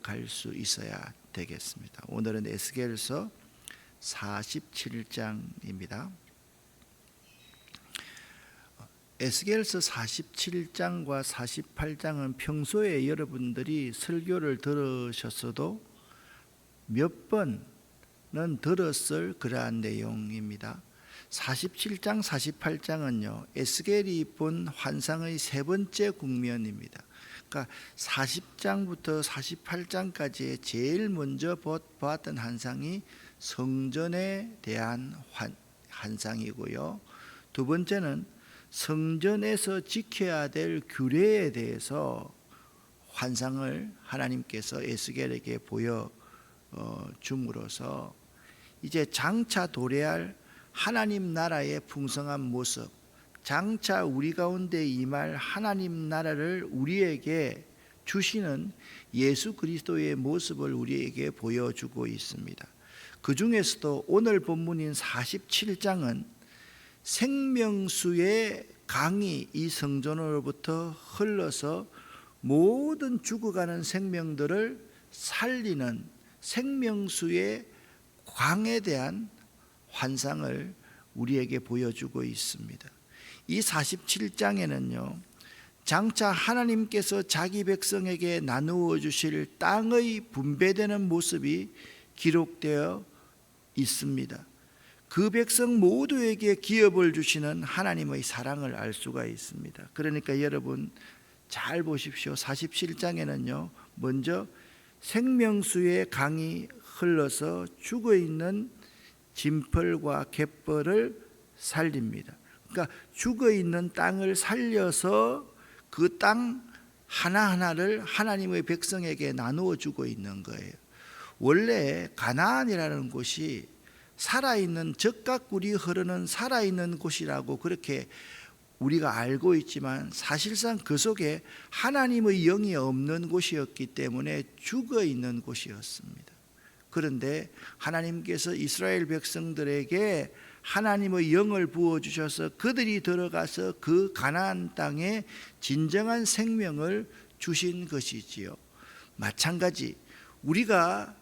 갈 수 있어야 되겠습니다. 오늘은 에스겔서 47장입니다. 에스겔서 47장과 48장은 평소에 여러분들이 설교를 들으셨어도 몇 번은 들었을 그러한 내용입니다. 47장, 48장은요, 에스겔이 본 환상의 세 번째 국면입니다. 그러니까 40장부터 48장까지 제일 먼저 보았던 환상이 성전에 대한 환상이고요. 두 번째는 성전에서 지켜야 될 규례에 대해서 환상을 하나님께서 에스겔에게 보여 줌으로써 이제 장차 도래할 하나님 나라의 풍성한 모습, 장차 우리 가운데 임할 하나님 나라를 우리에게 주시는 예수 그리스도의 모습을 우리에게 보여주고 있습니다. 그 중에서도 오늘 본문인 47장은 생명수의 강이 이 성전으로부터 흘러서 모든 죽어가는 생명들을 살리는 생명수의 광에 대한 환상을 우리에게 보여주고 있습니다. 이 47장에는요, 장차 하나님께서 자기 백성에게 나누어 주실 땅의 분배되는 모습이 기록되어 있습니다. 그 백성 모두에게 기업을 주시는 하나님의 사랑을 알 수가 있습니다. 그러니까 여러분 잘 보십시오. 47장에는요, 먼저 생명수의 강이 흘러서 죽어있는 진펄과 갯벌을 살립니다. 그러니까 죽어있는 땅을 살려서 그 땅 하나하나를 하나님의 백성에게 나누어 주고 있는 거예요. 원래 가나안이라는 곳이 살아있는 젖가꿀이 흐르는 살아있는 곳이라고 그렇게 우리가 알고 있지만 사실상 그 속에 하나님의 영이 없는 곳이었기 때문에 죽어있는 곳이었습니다. 그런데 하나님께서 이스라엘 백성들에게 하나님의 영을 부어주셔서 그들이 들어가서 그 가나안 땅에 진정한 생명을 주신 것이지요. 마찬가지 우리가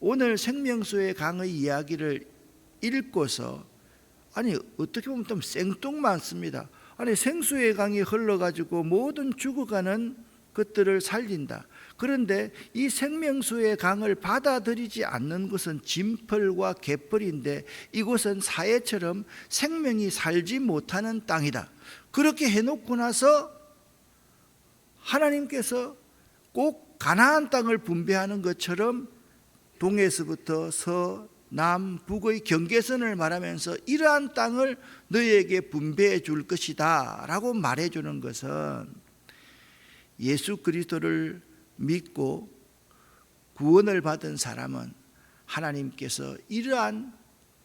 오늘 생명수의 강의 이야기를 읽고서 아니 어떻게 보면 좀 생뚱맞습니다. 아니 생수의 강이 흘러가지고 모든 죽어가는 것들을 살린다. 그런데 이 생명수의 강을 받아들이지 않는 것은 진펄과 갯벌인데 이곳은 사해처럼 생명이 살지 못하는 땅이다. 그렇게 해놓고 나서 하나님께서 꼭 가나안 땅을 분배하는 것처럼 동에서부터 서, 남, 북의 경계선을 말하면서 이러한 땅을 너희에게 분배해 줄 것이다 라고 말해주는 것은 예수 그리스도를 믿고 구원을 받은 사람은 하나님께서 이러한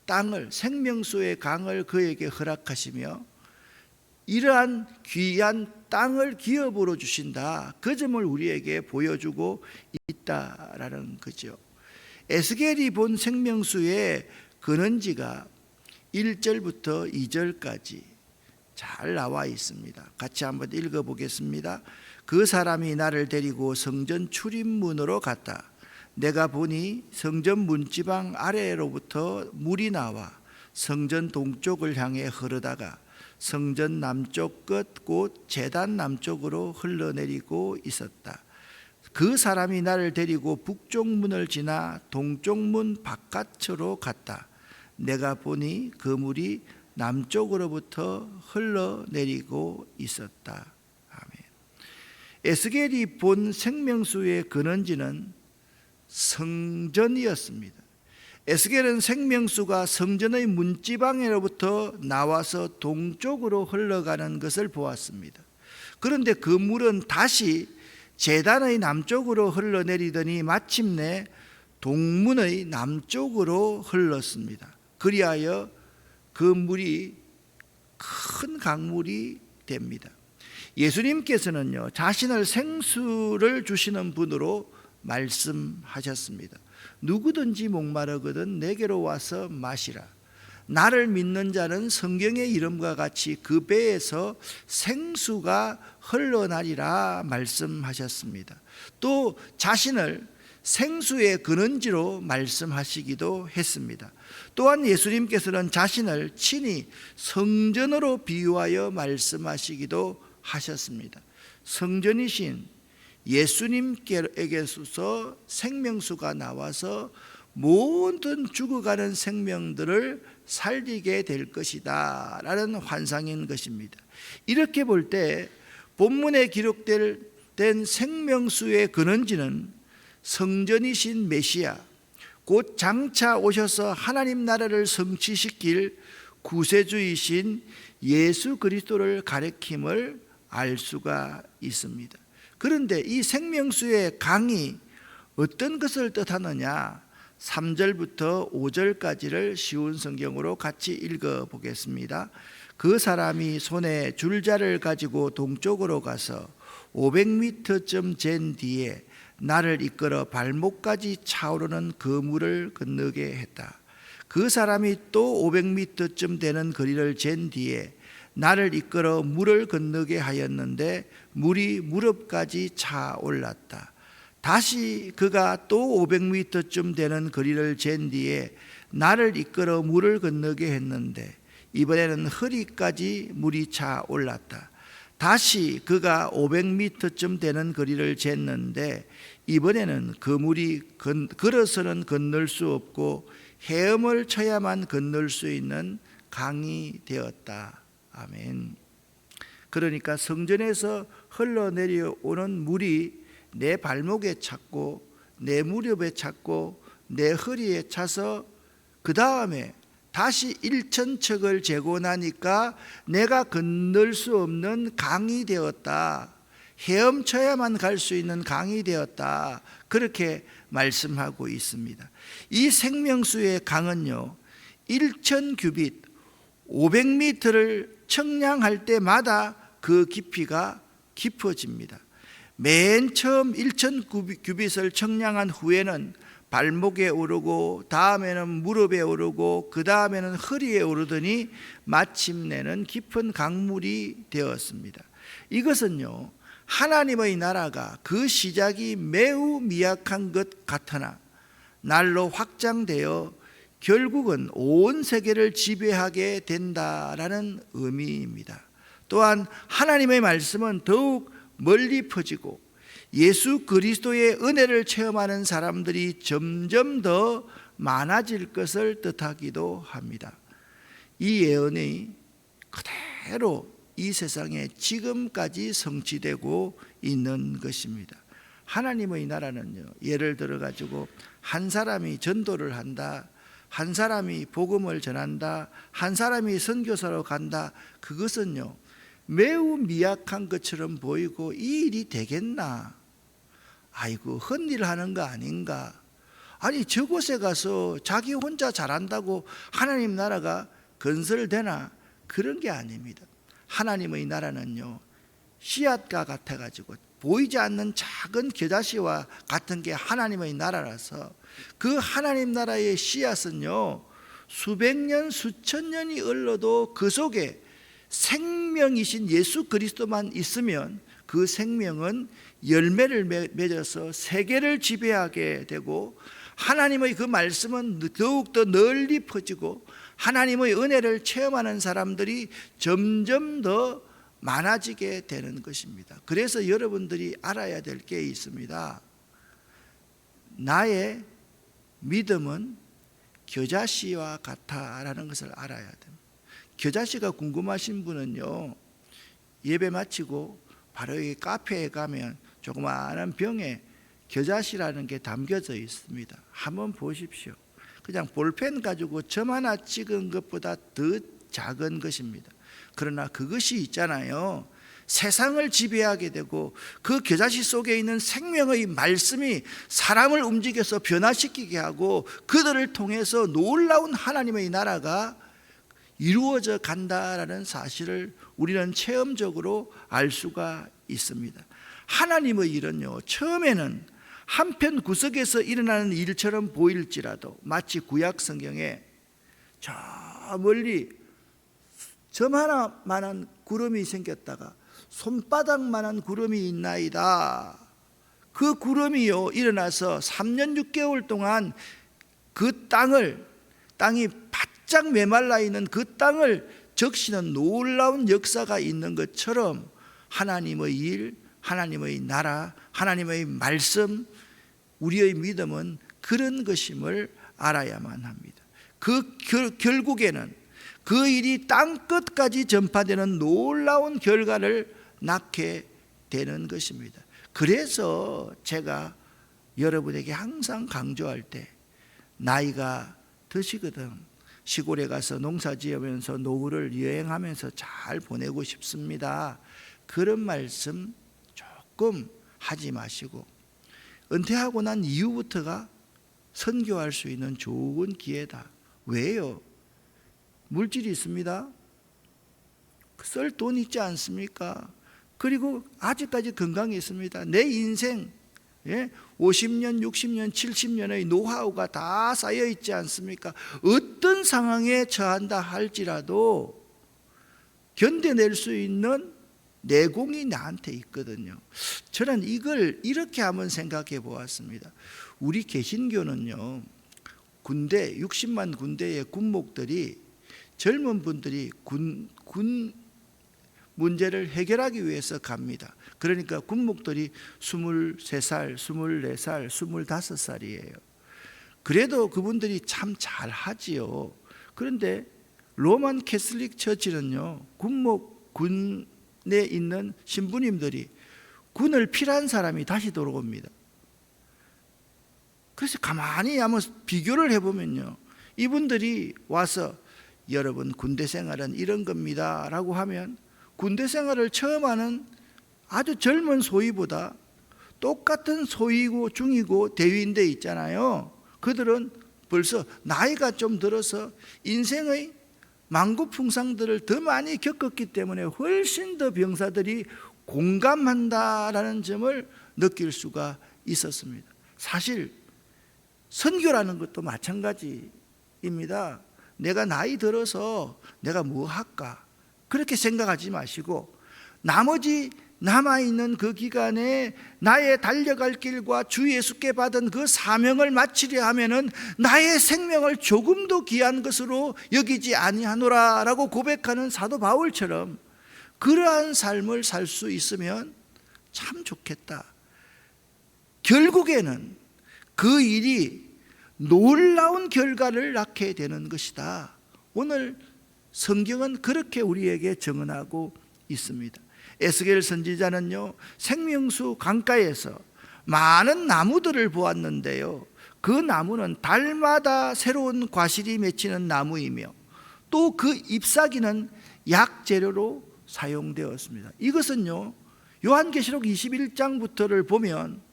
땅을 생명수의 강을 그에게 허락하시며 이러한 귀한 땅을 기업으로 주신다. 그 점을 우리에게 보여주고 있다라는 거죠. 에스겔이 본 생명수의 근원지가 1절부터 2절까지 잘 나와 있습니다. 같이 한번 읽어보겠습니다. 그 사람이 나를 데리고 성전 출입문으로 갔다. 내가 보니 성전 문지방 아래로부터 물이 나와 성전 동쪽을 향해 흐르다가 성전 남쪽 끝 곧 제단 남쪽으로 흘러내리고 있었다. 그 사람이 나를 데리고 북쪽 문을 지나 동쪽 문 바깥으로 갔다. 내가 보니 그 물이 남쪽으로부터 흘러내리고 있었다. 아멘. 에스겔이 본 생명수의 근원지는 성전이었습니다. 에스겔은 생명수가 성전의 문지방으로부터 나와서 동쪽으로 흘러가는 것을 보았습니다. 그런데 그 물은 다시 제단의 남쪽으로 흘러내리더니 마침내 동문의 남쪽으로 흘렀습니다. 그리하여 그 물이 큰 강물이 됩니다. 예수님께서는요, 자신을 생수를 주시는 분으로 말씀하셨습니다. 누구든지 목마르거든 내게로 와서 마시라. 나를 믿는 자는 성경의 이름과 같이 그 배에서 생수가 흘러나리라 말씀하셨습니다. 또 자신을 생수의 근원지로 말씀하시기도 했습니다. 또한 예수님께서는 자신을 친히 성전으로 비유하여 말씀하시기도 하셨습니다. 성전이신 예수님께게서 생명수가 나와서 모든 죽어가는 생명들을 살리게 될 것이다 라는 환상인 것입니다. 이렇게 볼 때 본문에 기록된 생명수의 근원지는 성전이신 메시아, 곧 장차 오셔서 하나님 나라를 성취시킬 구세주이신 예수 그리스도를 가리킴을 알 수가 있습니다. 그런데 이 생명수의 강이 어떤 것을 뜻하느냐? 3절부터 5절까지를 쉬운 성경으로 같이 읽어보겠습니다. 그 사람이 손에 줄자를 가지고 동쪽으로 가서 500m쯤 잰 뒤에 나를 이끌어 발목까지 차오르는 그 물을 건너게 했다. 그 사람이 또 500m쯤 되는 거리를 잰 뒤에 나를 이끌어 물을 건너게 하였는데 물이 무릎까지 차올랐다. 다시 그가 또 500m쯤 되는 거리를 잰 뒤에 나를 이끌어 물을 건너게 했는데 이번에는 허리까지 물이 차올랐다. 다시 그가 500m쯤 되는 거리를 쟀는데 이번에는 그 물이 걸어서는 건널 수 없고 헤엄을 쳐야만 건널 수 있는 강이 되었다. 아멘. 그러니까 성전에서 흘러내려오는 물이 내 발목에 찼고 내 무릎에 찼고 내 허리에 차서 그 다음에 다시 1,000척을 재고 나니까 내가 건널 수 없는 강이 되었다. 헤엄쳐야만 갈 수 있는 강이 되었다. 그렇게 말씀하고 있습니다. 이 생명수의 강은요 1,000규빗 500m를 청량할 때마다 그 깊이가 깊어집니다. 맨 처음 1,000규빗을 청량한 후에는 발목에 오르고 다음에는 무릎에 오르고 그 다음에는 허리에 오르더니 마침내는 깊은 강물이 되었습니다. 이것은요 하나님의 나라가 그 시작이 매우 미약한 것 같으나 날로 확장되어 결국은 온 세계를 지배하게 된다라는 의미입니다. 또한 하나님의 말씀은 더욱 멀리 퍼지고 예수 그리스도의 은혜를 체험하는 사람들이 점점 더 많아질 것을 뜻하기도 합니다. 이 예언이 그대로 이 세상에 지금까지 성취되고 있는 것입니다. 하나님의 나라는요 예를 들어 가지고 한 사람이 전도를 한다, 한 사람이 복음을 전한다, 한 사람이 선교사로 간다, 그것은요 매우 미약한 것처럼 보이고 이 일이 되겠나? 아이고 헛일 하는 거 아닌가? 아니 저곳에 가서 자기 혼자 잘한다고 하나님 나라가 건설되나? 그런 게 아닙니다. 하나님의 나라는요 씨앗과 같아가지고 보이지 않는 작은 겨자씨와 같은 게 하나님의 나라라서 그 하나님 나라의 씨앗은요 수백 년 수천 년이 흘러도 그 속에 생명이신 예수 그리스도만 있으면 그 생명은 열매를 맺어서 세계를 지배하게 되고 하나님의 그 말씀은 더욱더 널리 퍼지고 하나님의 은혜를 체험하는 사람들이 점점 더 많아지게 되는 것입니다. 그래서 여러분들이 알아야 될 게 있습니다. 나의 믿음은 겨자씨와 같다라는 것을 알아야 됩니다. 겨자씨가 궁금하신 분은요 예배 마치고 바로 여기 카페에 가면 조그마한 병에 겨자씨라는 게 담겨져 있습니다. 한번 보십시오. 그냥 볼펜 가지고 점 하나 찍은 것보다 더 작은 것입니다. 그러나 그것이 있잖아요 세상을 지배하게 되고 그 겨자씨 속에 있는 생명의 말씀이 사람을 움직여서 변화시키게 하고 그들을 통해서 놀라운 하나님의 나라가 이루어져 간다라는 사실을 우리는 체험적으로 알 수가 있습니다. 하나님의 일은요 처음에는 한편 구석에서 일어나는 일처럼 보일지라도 마치 구약 성경에 저 멀리 점 하나만한 구름이 생겼다가 손바닥만한 구름이 있나이다. 그 구름이요 일어나서 3년 6개월 동안 그 땅이 바짝 메말라 있는 그 땅을 적시는 놀라운 역사가 있는 것처럼 하나님의 일, 하나님의 나라, 하나님의 말씀, 우리의 믿음은 그런 것임을 알아야만 합니다. 결국에는 그 일이 땅 끝까지 전파되는 놀라운 결과를 낳게 되는 것입니다. 그래서 제가 여러분에게 항상 강조할 때, 나이가 드시거든 시골에 가서 농사 지으면서 노후를 여행하면서 잘 보내고 싶습니다, 그런 말씀 조금 하지 마시고 은퇴하고 난 이후부터가 선교할 수 있는 좋은 기회다. 왜요? 물질이 있습니다. 쓸 돈 있지 않습니까? 그리고 아직까지 건강이 있습니다. 내 인생 50년, 60년, 70년의 노하우가 다 쌓여 있지 않습니까? 어떤 상황에 처한다 할지라도 견뎌낼 수 있는 내공이 나한테 있거든요. 저는 이걸 이렇게 한번 생각해 보았습니다. 우리 개신교는요, 군대 60만 군대의 군목들이, 젊은 분들이 군 문제를 해결하기 위해서 갑니다. 그러니까 군목들이 23살, 24살, 25살이에요. 그래도 그분들이 참 잘하지요. 그런데 로만 캐슬릭 처치는요, 군에 있는 신부님들이 군을 필요한 사람이 다시 돌아옵니다. 그래서 가만히 한번 비교를 해보면요, 이분들이 와서 여러분 군대 생활은 이런 겁니다 라고 하면, 군대 생활을 처음 하는 아주 젊은 소위보다 똑같은 소위고 중이고 대위인데 있잖아요, 그들은 벌써 나이가 좀 들어서 인생의 만고풍상들을 더 많이 겪었기 때문에 훨씬 더 병사들이 공감한다라는 점을 느낄 수가 있었습니다. 사실 선교라는 것도 마찬가지입니다. 내가 나이 들어서 내가 뭐 할까 그렇게 생각하지 마시고, 나머지 남아있는 그 기간에 나의 달려갈 길과 주 예수께 받은 그 사명을 마치려 하면은 나의 생명을 조금도 귀한 것으로 여기지 아니하노라 라고 고백하는 사도 바울처럼 그러한 삶을 살 수 있으면 참 좋겠다. 결국에는 그 일이 놀라운 결과를 낳게 되는 것이다. 오늘 성경은 그렇게 우리에게 증언하고 있습니다. 에스겔 선지자는요, 생명수 강가에서 많은 나무들을 보았는데요, 그 나무는 달마다 새로운 과실이 맺히는 나무이며 또 그 잎사귀는 약재료로 사용되었습니다. 이것은요, 요한계시록 21장부터를 보면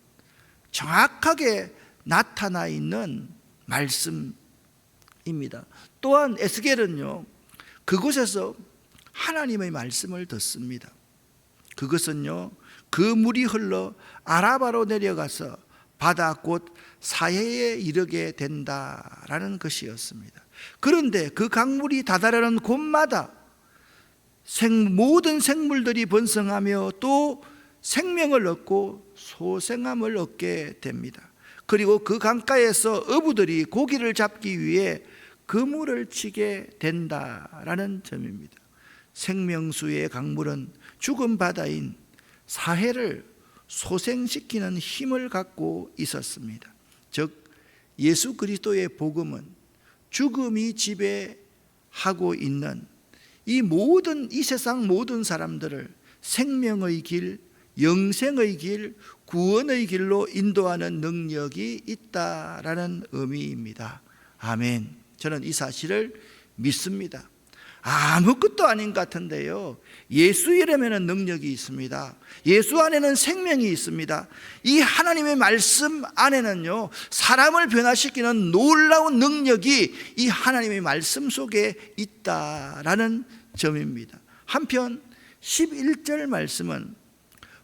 정확하게 나타나 있는 말씀입니다. 또한 에스겔은요, 그곳에서 하나님의 말씀을 듣습니다. 그것은요, 그 물이 흘러 아라바로 내려가서 바다 곧 사해에 이르게 된다라는 것이었습니다. 그런데 그 강물이 다다르는 곳마다 모든 생물들이 번성하며 또 생명을 얻고 소생함을 얻게 됩니다. 그리고 그 강가에서 어부들이 고기를 잡기 위해 그물을 치게 된다라는 점입니다. 생명수의 강물은 죽은 바다인 사해를 소생시키는 힘을 갖고 있었습니다. 즉 예수 그리스도의 복음은 죽음이 지배하고 있는 이 세상 모든 사람들을 생명의 길, 영생의 길, 구원의 길로 인도하는 능력이 있다라는 의미입니다. 아멘. 저는 이 사실을 믿습니다. 아무것도 아닌 것 같은데요, 예수 이름에는 능력이 있습니다. 예수 안에는 생명이 있습니다. 이 하나님의 말씀 안에는요, 사람을 변화시키는 놀라운 능력이 이 하나님의 말씀 속에 있다라는 점입니다. 한편 11절 말씀은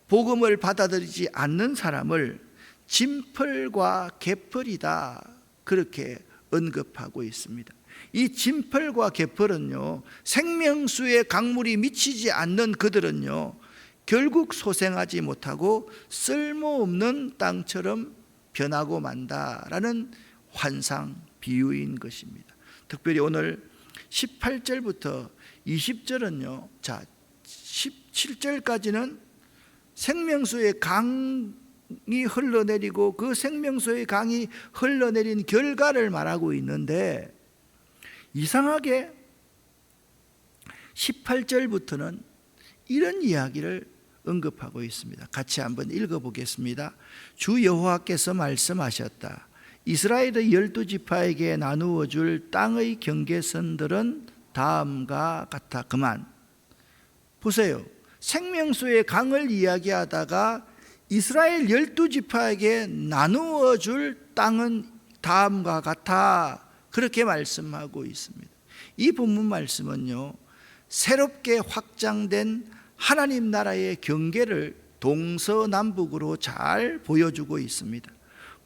복음을 받아들이지 않는 사람을 진펄과 개펄이다 그렇게 언급하고 있습니다. 이 진펄과 개펄은요, 생명수의 강물이 미치지 않는 그들은요, 결국 소생하지 못하고 쓸모없는 땅처럼 변하고 만다라는 환상 비유인 것입니다. 특별히 오늘 18절부터 20절은요, 자 17절까지는 생명수의 강이 흘러내리고 그 생명수의 강이 흘러내린 결과를 말하고 있는데, 이상하게 18절부터는 이런 이야기를 언급하고 있습니다. 같이 한번 읽어보겠습니다. 주 여호와께서 말씀하셨다. 이스라엘의 12지파에게 나누어 줄 땅의 경계선들은 다음과 같아. 그만. 보세요. 생명수의 강을 이야기하다가 이스라엘 12지파에게 나누어 줄 땅은 다음과 같아, 그렇게 말씀하고 있습니다. 이 본문 말씀은요, 새롭게 확장된 하나님 나라의 경계를 동서남북으로 잘 보여주고 있습니다.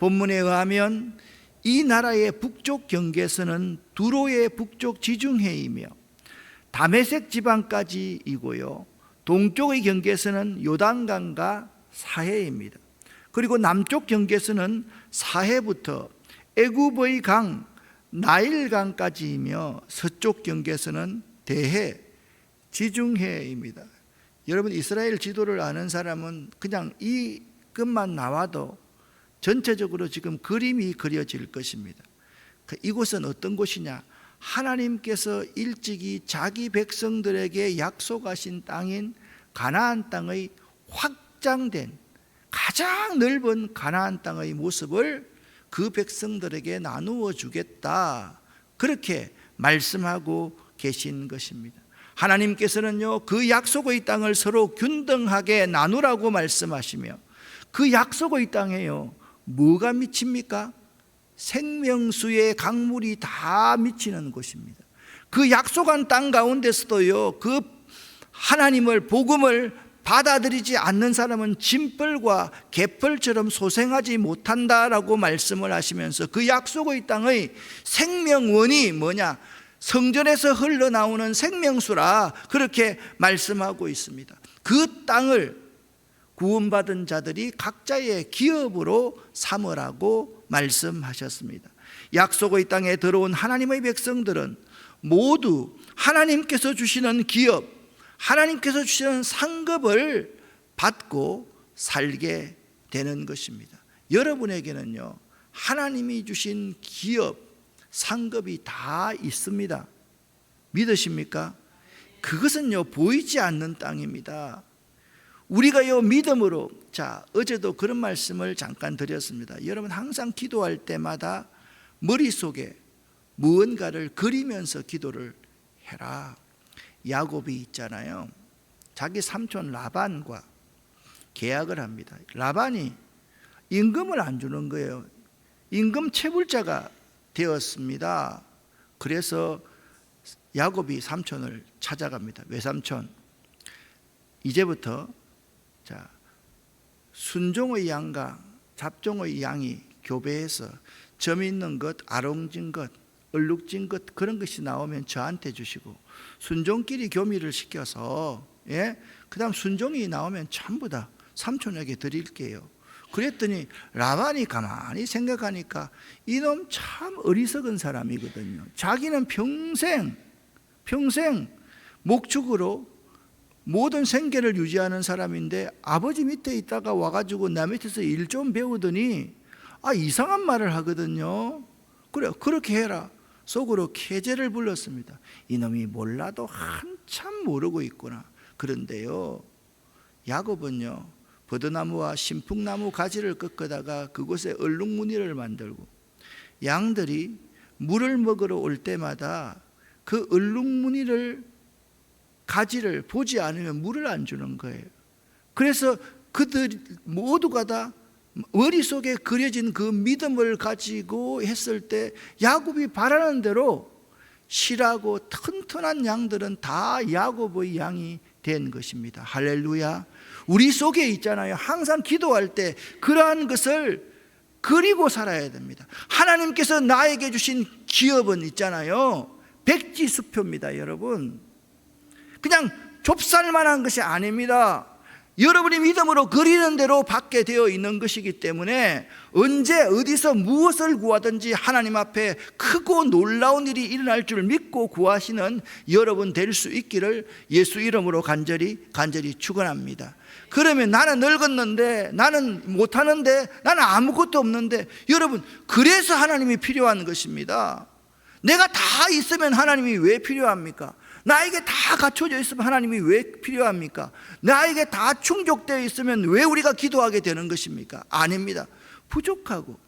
본문에 의하면 이 나라의 북쪽 경계선은 두로의 북쪽 지중해이며 다메섹 지방까지이고요, 동쪽의 경계선은 요단강과 사해입니다. 그리고 남쪽 경계선은 사해부터 애굽의 강 나일강까지이며 서쪽 경계선은 대해 지중해입니다. 여러분, 이스라엘 지도를 아는 사람은 그냥 이것만 나와도 전체적으로 지금 그림이 그려질 것입니다. 이곳은 어떤 곳이냐? 하나님께서 일찍이 자기 백성들에게 약속하신 땅인 가나안 땅의 확장된 가장 넓은 가나안 땅의 모습을 그 백성들에게 나누어 주겠다, 그렇게 말씀하고 계신 것입니다. 하나님께서는요, 그 약속의 땅을 서로 균등하게 나누라고 말씀하시며, 그 약속의 땅에요, 뭐가 미칩니까? 생명수의 강물이 다 미치는 곳입니다. 그 약속한 땅 가운데서도요, 그 하나님을, 복음을 받아들이지 않는 사람은 짐벌과 개펄처럼 소생하지 못한다라고 말씀을 하시면서, 그 약속의 땅의 생명원이 뭐냐? 성전에서 흘러나오는 생명수라, 그렇게 말씀하고 있습니다. 그 땅을 구원받은 자들이 각자의 기업으로 삼으라고 말씀하셨습니다. 약속의 땅에 들어온 하나님의 백성들은 모두 하나님께서 주시는 기업, 하나님께서 주시는 상급을 받고 살게 되는 것입니다. 여러분에게는요, 하나님이 주신 기업, 상급이 다 있습니다. 믿으십니까? 그것은요, 보이지 않는 땅입니다. 우리가요, 믿음으로, 자, 어제도 그런 말씀을 잠깐 드렸습니다. 여러분, 항상 기도할 때마다 머릿속에 무언가를 그리면서 기도를 해라. 야곱이 있잖아요, 자기 삼촌 라반과 계약을 합니다. 라반이 임금을 안 주는 거예요. 임금 체불자가 되었습니다. 그래서 야곱이 삼촌을 찾아갑니다. 외삼촌, 이제부터 자, 순종의 양과 잡종의 양이 교배해서 점 있는 것, 아롱진 것, 얼룩진 것, 그런 것이 나오면 저한테 주시고, 순종끼리 교미를 시켜서, 그 다음 순종이 나오면 전부 다 삼촌에게 드릴게요. 그랬더니 라반이 가만히 생각하니까 이놈 참 어리석은 사람이거든요. 자기는 평생 목축으로 모든 생계를 유지하는 사람인데, 아버지 밑에 있다가 와가지고 나 밑에서 일 좀 배우더니 이상한 말을 하거든요. 그래, 그렇게 해라. 속으로 계제를 불렀습니다. 이놈이 몰라도 한참 모르고 있구나. 그런데요, 야곱은요, 버드나무와 신풍나무 가지를 꺾어다가 그곳에 얼룩무늬를 만들고, 양들이 물을 먹으러 올 때마다 그 얼룩무늬를, 가지를 보지 않으면 물을 안 주는 거예요. 그래서 그들 모두가 다 머릿속에 그려진 그 믿음을 가지고 했을 때 야곱이 바라는 대로 실하고 튼튼한 양들은 다 야곱의 양이 된 것입니다. 할렐루야. 우리 속에 있잖아요, 항상 기도할 때 그러한 것을 그리고 살아야 됩니다. 하나님께서 나에게 주신 기업은 있잖아요, 백지수표입니다. 여러분, 그냥 좁쌀만한 것이 아닙니다. 여러분이 믿음으로 그리는 대로 받게 되어 있는 것이기 때문에 언제 어디서 무엇을 구하든지 하나님 앞에 크고 놀라운 일이 일어날 줄 믿고 구하시는 여러분 될 수 있기를 예수 이름으로 간절히 축원합니다. 그러면 나는 늙었는데, 나는 못하는데, 나는 아무것도 없는데, 여러분 그래서 하나님이 필요한 것입니다. 내가 다 있으면 하나님이 왜 필요합니까? 나에게 다 갖춰져 있으면 하나님이 왜 필요합니까? 나에게 다 충족되어 있으면 왜 우리가 기도하게 되는 것입니까? 아닙니다. 부족하고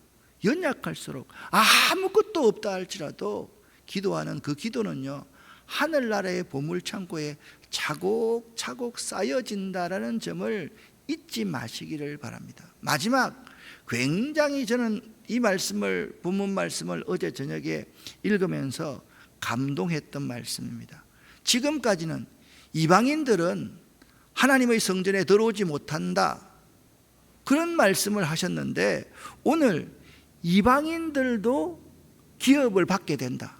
연약할수록 아무것도 없다 할지라도 기도하는 그 기도는요, 하늘나라의 보물창고에 차곡차곡 쌓여진다라는 점을 잊지 마시기를 바랍니다. 마지막, 굉장히 저는 이 말씀을, 본문 말씀을 어제 저녁에 읽으면서 감동했던 말씀입니다. 지금까지는 이방인들은 하나님의 성전에 들어오지 못한다, 그런 말씀을 하셨는데 오늘 이방인들도 기업을 받게 된다,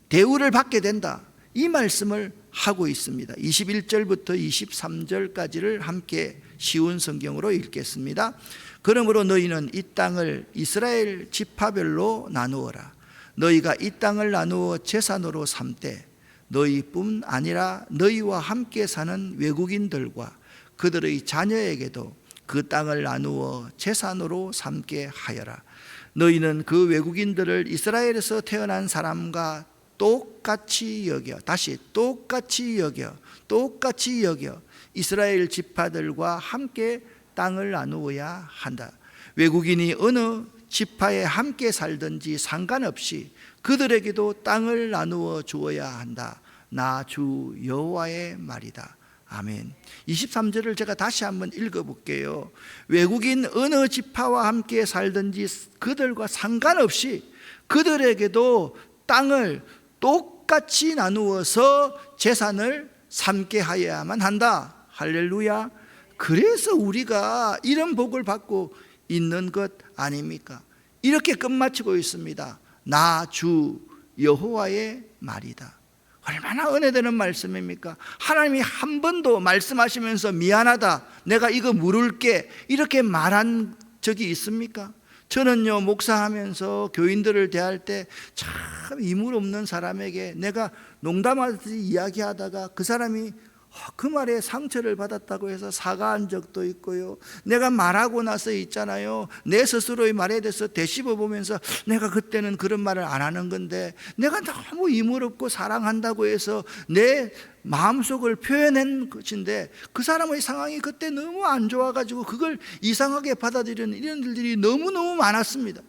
대우를 받게 된다, 이 말씀을 하고 있습니다. 21절부터 23절까지를 함께 쉬운 성경으로 읽겠습니다. 그러므로 너희는 이 땅을 이스라엘 지파별로 나누어라. 너희가 이 땅을 나누어 제산으로 삼되 너희뿐 아니라 너희와 함께 사는 외국인들과 그들의 자녀에게도 그 땅을 나누어 제산으로 삼게 하여라. 너희는 그 외국인들을 이스라엘에서 태어난 사람과 똑같이 여겨, 다시 똑같이 여겨 이스라엘 지파들과 함께 땅을 나누어야 한다. 외국인이 어느 지파에 함께 살든지 상관없이 그들에게도 땅을 나누어 주어야 한다. 나 주 여호와의 말이다. 아멘. 23절을 제가 다시 한번 읽어볼게요. 외국인 어느 지파와 함께 살든지 그들과 상관없이 그들에게도 땅을 똑같이 나누어서 재산을 삼게 하여야만 한다. 할렐루야. 그래서 우리가 이런 복을 받고 있는 것 아닙니까? 이렇게 끝마치고 있습니다. 나 주 여호와의 말이다. 얼마나 은혜되는 말씀입니까? 하나님이 한 번도 말씀하시면서 미안하다, 내가 이거 물을게, 이렇게 말한 적이 있습니까? 저는요, 목사하면서 교인들을 대할 때 참 이물 없는 사람에게 내가 농담하듯이 이야기하다가 그 사람이 그 말에 상처를 받았다고 해서 사과한 적도 있고요. 내가 말하고 나서 있잖아요, 내 스스로의 말에 대해서 되씹어 보면서 내가 그때는 그런 말을 안 하는 건데 내가 너무 이물없고 사랑한다고 해서 내 마음속을 표현한 것인데 그 사람의 상황이 그때 너무 안 좋아가지고 그걸 이상하게 받아들이는 이런 일들이 너무너무 많았습니다.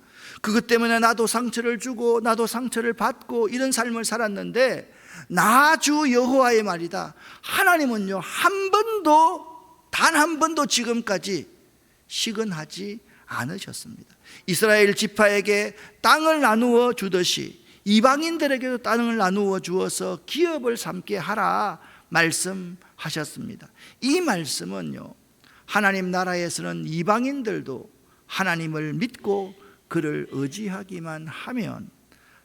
그것 때문에 나도 상처를 주고 나도 상처를 받고 이런 삶을 살았는데 나 주 여호와의 말이다. 하나님은요, 단 한 번도 지금까지 시건하지 않으셨습니다. 이스라엘 지파에게 땅을 나누어 주듯이 이방인들에게도 땅을 나누어 주어서 기업을 삼게 하라 말씀하셨습니다. 이 말씀은요, 하나님 나라에서는 이방인들도 하나님을 믿고 그를 의지하기만 하면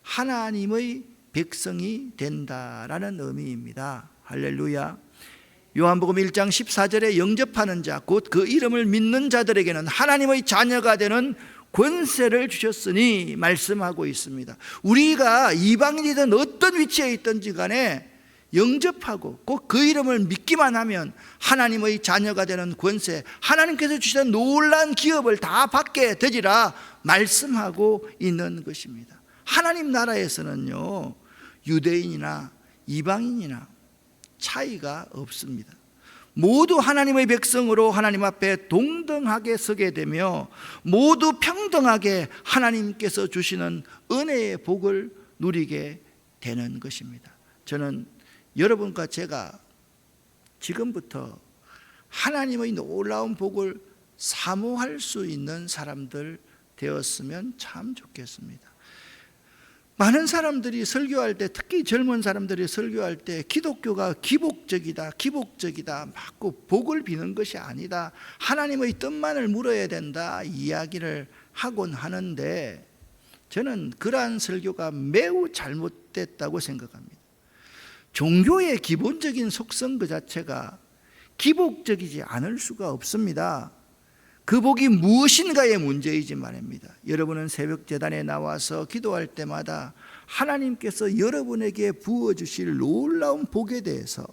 하나님의 백성이 된다라는 의미입니다. 할렐루야. 요한복음 1장 14절에 영접하는 자, 곧 그 이름을 믿는 자들에게는 하나님의 자녀가 되는 권세를 주셨으니 말씀하고 있습니다. 우리가 이방인이든 어떤 위치에 있든지 간에 영접하고 꼭 그 이름을 믿기만 하면 하나님의 자녀가 되는 권세, 하나님께서 주시는 놀라운 기업을 다 받게 되리라 말씀하고 있는 것입니다. 하나님 나라에서는요, 유대인이나 이방인이나 차이가 없습니다. 모두 하나님의 백성으로 하나님 앞에 동등하게 서게 되며 모두 평등하게 하나님께서 주시는 은혜의 복을 누리게 되는 것입니다. 저는 여러분과 제가 지금부터 하나님의 놀라운 복을 사모할 수 있는 사람들 되었으면 참 좋겠습니다. 많은 사람들이 설교할 때, 특히 젊은 사람들이 설교할 때 기독교가 기복적이다 막 복을 비는 것이 아니다, 하나님의 뜻만을 물어야 된다 이야기를 하곤 하는데 저는 그러한 설교가 매우 잘못됐다고 생각합니다. 종교의 기본적인 속성 그 자체가 기복적이지 않을 수가 없습니다. 그 복이 무엇인가의 문제이지 말입니다. 여러분은 새벽 제단에 나와서 기도할 때마다 하나님께서 여러분에게 부어주실 놀라운 복에 대해서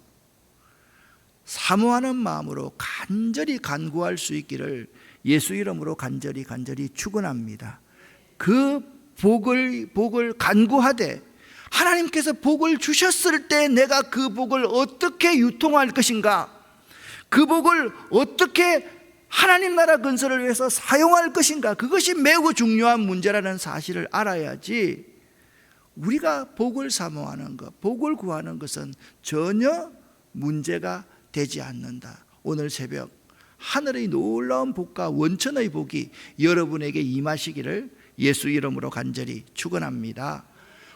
사모하는 마음으로 간절히 간구할 수 있기를 예수 이름으로 간절히 축원합니다. 그 복을 간구하되 하나님께서 복을 주셨을 때 내가 그 복을 어떻게 유통할 것인가, 그 복을 어떻게 하나님 나라 건설을 위해서 사용할 것인가, 그것이 매우 중요한 문제라는 사실을 알아야지 우리가 복을 사모하는 것, 복을 구하는 것은 전혀 문제가 되지 않는다. 오늘 새벽 하늘의 놀라운 복과 원천의 복이 여러분에게 임하시기를 예수 이름으로 간절히 축원합니다.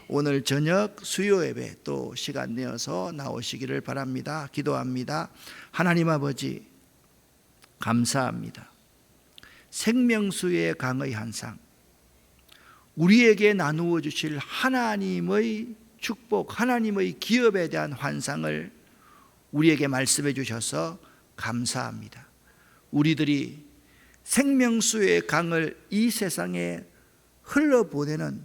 오늘 저녁 수요 예배 또 시간 내어서 나오시기를 바랍니다. 기도합니다. 하나님 아버지 감사합니다. 생명수의 강의 한상, 우리에게 나누어 주실 하나님의 축복, 하나님의 기업에 대한 환상을 우리에게 말씀해 주셔서 감사합니다. 우리들이 생명수의 강을 이 세상에 흘러보내는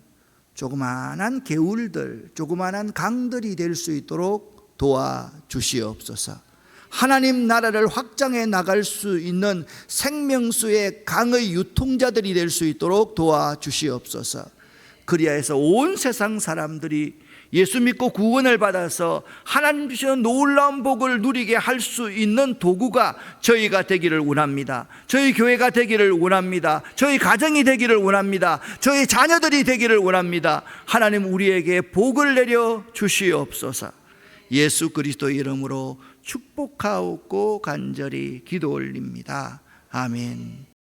조그마한 개울들, 조그마한 강들이 될 수 있도록 도와주시옵소서. 하나님 나라를 확장해 나갈 수 있는 생명수의 강의 유통자들이 될 수 있도록 도와주시옵소서. 그리하여서 온 세상 사람들이 예수 믿고 구원을 받아서 하나님 주시는 놀라운 복을 누리게 할 수 있는 도구가 저희가 되기를 원합니다. 저희 교회가 되기를 원합니다. 저희 가정이 되기를 원합니다. 저희 자녀들이 되기를 원합니다. 하나님 우리에게 복을 내려 주시옵소서. 예수 그리스도 이름으로 축복하옵고 간절히 기도 올립니다. 아멘.